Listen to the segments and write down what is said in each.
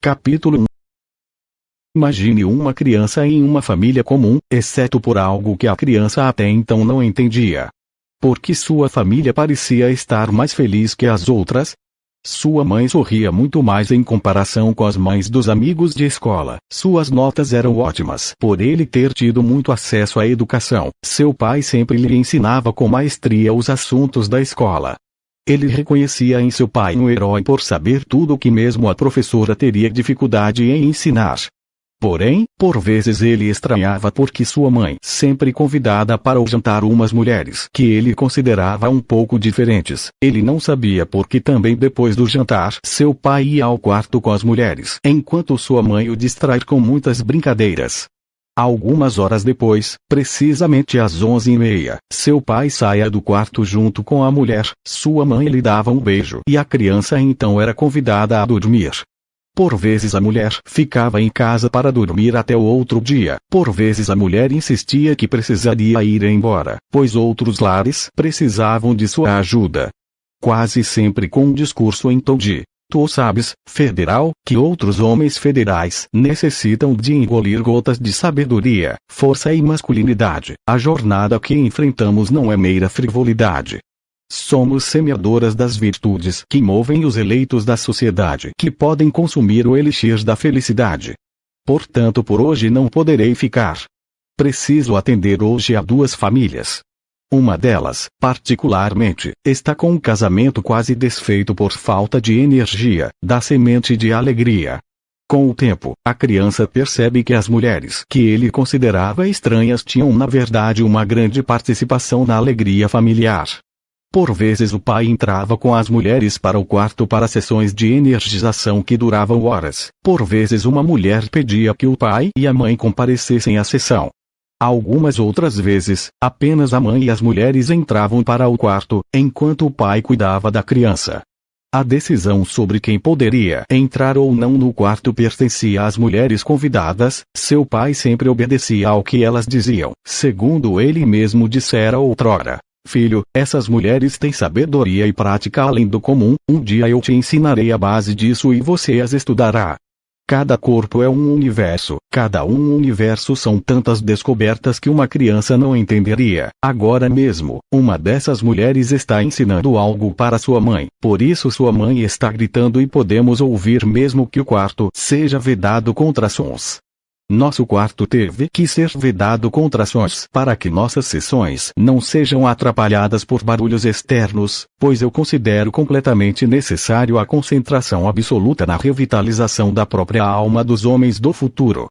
Capítulo 1. Imagine uma criança em uma família comum, exceto por algo que a criança até então não entendia. Porque sua família parecia estar mais feliz que as outras? Sua mãe sorria muito mais em comparação com as mães dos amigos de escola. Suas notas eram ótimas por ele ter tido muito acesso à educação. Seu pai sempre lhe ensinava com maestria os assuntos da escola. Ele reconhecia em seu pai um herói por saber tudo o que mesmo a professora teria dificuldade em ensinar. Porém, por vezes ele estranhava porque sua mãe sempre convidada para o jantar umas mulheres que ele considerava um pouco diferentes. Ele não sabia porque também depois do jantar seu pai ia ao quarto com as mulheres, enquanto sua mãe o distraía com muitas brincadeiras. Algumas horas depois, precisamente às 11h30, seu pai saía do quarto junto com a mulher, sua mãe lhe dava um beijo e a criança então era convidada a dormir. Por vezes a mulher ficava em casa para dormir até o outro dia. Por vezes a mulher insistia que precisaria ir embora, pois outros lares precisavam de sua ajuda. Quase sempre com um discurso em tom de: "Tu sabes, federal, que outros homens federais necessitam de engolir gotas de sabedoria, força e masculinidade. A jornada que enfrentamos não é mera frivolidade. Somos semeadoras das virtudes que movem os eleitos da sociedade que podem consumir o elixir da felicidade. Portanto, por hoje não poderei ficar. Preciso atender hoje a 2 famílias. Uma delas, particularmente, está com um casamento quase desfeito por falta de energia, da semente de alegria." Com o tempo, a criança percebe que as mulheres que ele considerava estranhas tinham na verdade uma grande participação na alegria familiar. Por vezes o pai entrava com as mulheres para o quarto para sessões de energização que duravam horas. Por vezes uma mulher pedia que o pai e a mãe comparecessem à sessão. Algumas outras vezes, apenas a mãe e as mulheres entravam para o quarto, enquanto o pai cuidava da criança. A decisão sobre quem poderia entrar ou não no quarto pertencia às mulheres convidadas. Seu pai sempre obedecia ao que elas diziam, segundo ele mesmo dissera outrora: "Filho, essas mulheres têm sabedoria e prática além do comum, um dia eu te ensinarei a base disso e você as estudará." Cada corpo é um universo, cada um universo são tantas descobertas que uma criança não entenderia. Agora mesmo, uma dessas mulheres está ensinando algo para sua mãe, por isso sua mãe está gritando e podemos ouvir mesmo que o quarto seja vedado contra sons. Nosso quarto teve que ser vedado contra sons para que nossas sessões não sejam atrapalhadas por barulhos externos, pois eu considero completamente necessário a concentração absoluta na revitalização da própria alma dos homens do futuro.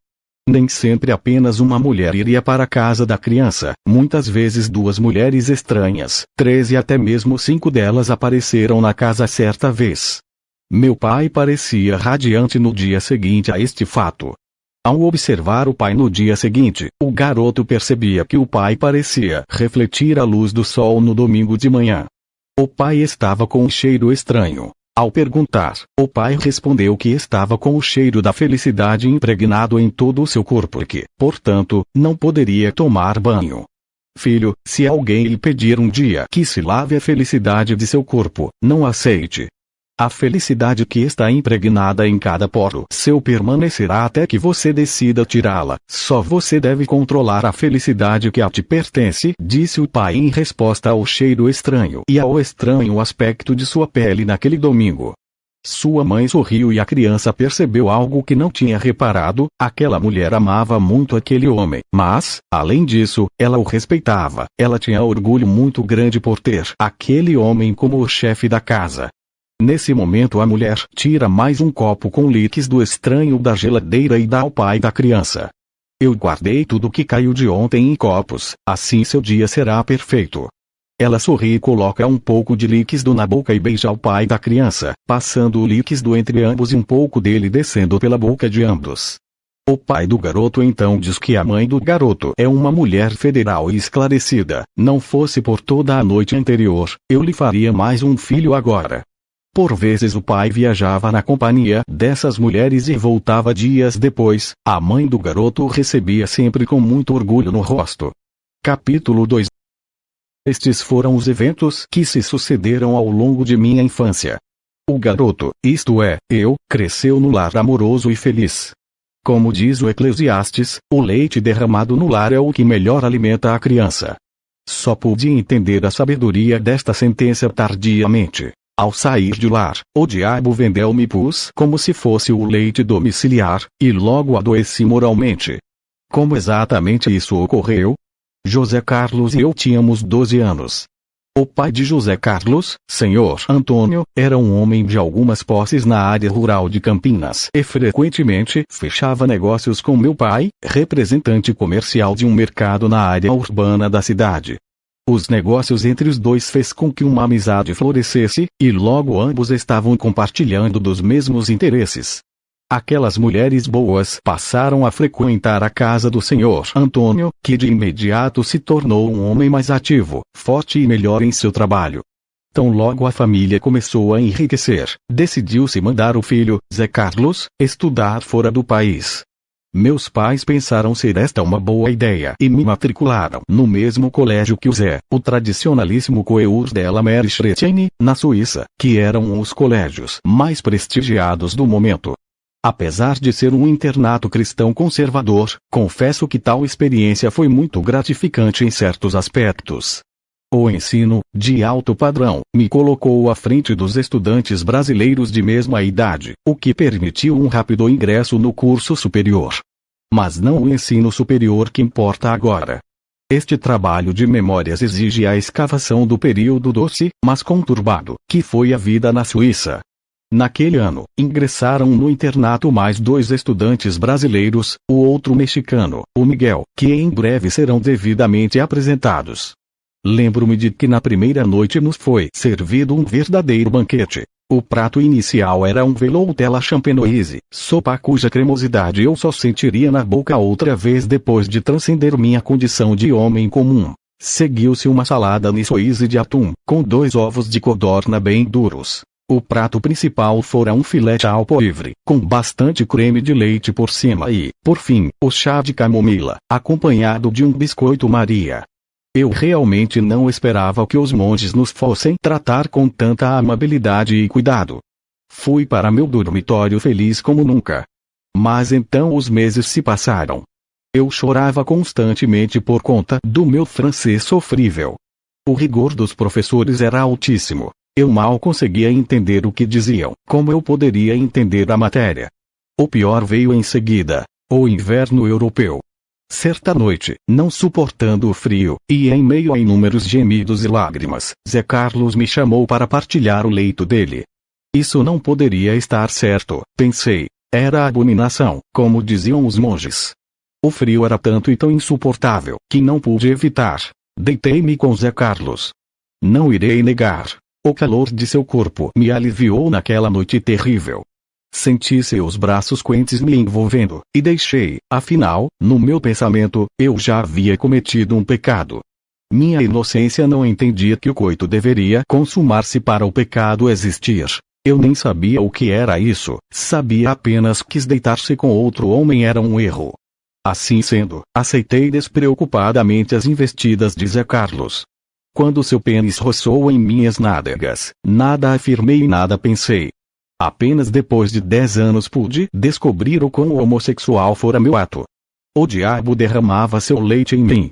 Nem sempre apenas uma mulher iria para a casa da criança, muitas vezes 2 mulheres estranhas, 3 e até mesmo 5 delas apareceram na casa certa vez. Meu pai parecia radiante no dia seguinte a este fato. Ao observar o pai no dia seguinte, o garoto percebia que o pai parecia refletir a luz do sol no domingo de manhã. O pai estava com um cheiro estranho. Ao perguntar, o pai respondeu que estava com o cheiro da felicidade impregnado em todo o seu corpo e que, portanto, não poderia tomar banho. "Filho, se alguém lhe pedir um dia que se lave a felicidade de seu corpo, não aceite. A felicidade que está impregnada em cada poro seu permanecerá até que você decida tirá-la. Só você deve controlar a felicidade que a te pertence", disse o pai em resposta ao cheiro estranho e ao estranho aspecto de sua pele naquele domingo. Sua mãe sorriu e a criança percebeu algo que não tinha reparado: aquela mulher amava muito aquele homem, mas, além disso, ela o respeitava. Ela tinha orgulho muito grande por ter aquele homem como o chefe da casa. Nesse momento a mulher tira mais um copo com líquido estranho da geladeira e dá ao pai da criança. "Eu guardei tudo que caiu de ontem em copos, assim seu dia será perfeito." Ela sorri e coloca um pouco de líquido na boca e beija o pai da criança, passando o líquido entre ambos e um pouco dele descendo pela boca de ambos. O pai do garoto então diz que a mãe do garoto é uma mulher federal e esclarecida. "Não fosse por toda a noite anterior, eu lhe faria mais um filho agora." Por vezes o pai viajava na companhia dessas mulheres e voltava dias depois. A mãe do garoto o recebia sempre com muito orgulho no rosto. Capítulo 2. Estes foram os eventos que se sucederam ao longo de minha infância. O garoto, isto é, eu, cresceu no lar amoroso e feliz. Como diz o Eclesiastes, o leite derramado no lar é o que melhor alimenta a criança. Só pude entender a sabedoria desta sentença tardiamente. Ao sair de lá, o diabo vendeu-me pus como se fosse o leite domiciliar, e logo adoeci moralmente. Como exatamente isso ocorreu? José Carlos e eu tínhamos 12 anos. O pai de José Carlos, Senhor Antônio, era um homem de algumas posses na área rural de Campinas e frequentemente fechava negócios com meu pai, representante comercial de um mercado na área urbana da cidade. Os negócios entre os dois fez com que uma amizade florescesse, e logo ambos estavam compartilhando dos mesmos interesses. Aquelas mulheres boas passaram a frequentar a casa do Senhor Antônio, que de imediato se tornou um homem mais ativo, forte e melhor em seu trabalho. Tão logo a família começou a enriquecer, decidiu-se mandar o filho, Zé Carlos, estudar fora do país. Meus pais pensaram ser esta uma boa ideia e me matricularam no mesmo colégio que o Zé, o tradicionalíssimo Coeur de la Chrétienne, na Suíça, que eram os colégios mais prestigiados do momento. Apesar de ser um internato cristão conservador, confesso que tal experiência foi muito gratificante em certos aspectos. O ensino, de alto padrão, me colocou à frente dos estudantes brasileiros de mesma idade, o que permitiu um rápido ingresso no curso superior. Mas não o ensino superior que importa agora. Este trabalho de memórias exige a escavação do período doce, mas conturbado, que foi a vida na Suíça. Naquele ano, ingressaram no internato mais 2 estudantes brasileiros, o outro mexicano, o Miguel, que em breve serão devidamente apresentados. Lembro-me de que na primeira noite nos foi servido um verdadeiro banquete. O prato inicial era um velouté à la champenoise, sopa cuja cremosidade eu só sentiria na boca outra vez depois de transcender minha condição de homem comum. Seguiu-se uma salada niçoise de atum, com 2 ovos de codorna bem duros. O prato principal fora um filete ao poivre, com bastante creme de leite por cima e, por fim, o chá de camomila, acompanhado de um biscoito Maria. Eu realmente não esperava que os monges nos fossem tratar com tanta amabilidade e cuidado. Fui para meu dormitório feliz como nunca. Mas então os meses se passaram. Eu chorava constantemente por conta do meu francês sofrível. O rigor dos professores era altíssimo. Eu mal conseguia entender o que diziam. Como eu poderia entender a matéria? O pior veio em seguida: o inverno europeu. Certa noite, não suportando o frio, e em meio a inúmeros gemidos e lágrimas, Zé Carlos me chamou para partilhar o leito dele. Isso não poderia estar certo, pensei. Era abominação, como diziam os monges. O frio era tanto e tão insuportável, que não pude evitar. Deitei-me com Zé Carlos. Não irei negar. O calor de seu corpo me aliviou naquela noite terrível. Senti seus braços quentes me envolvendo, e deixei, afinal, no meu pensamento, eu já havia cometido um pecado. Minha inocência não entendia que o coito deveria consumar-se para o pecado existir. Eu nem sabia o que era isso, sabia apenas que deitar-se com outro homem era um erro. Assim sendo, aceitei despreocupadamente as investidas de Zé Carlos. Quando seu pênis roçou em minhas nádegas, nada afirmei e nada pensei. Apenas depois de 10 anos pude descobrir o quão homossexual fora meu ato. O diabo derramava seu leite em mim.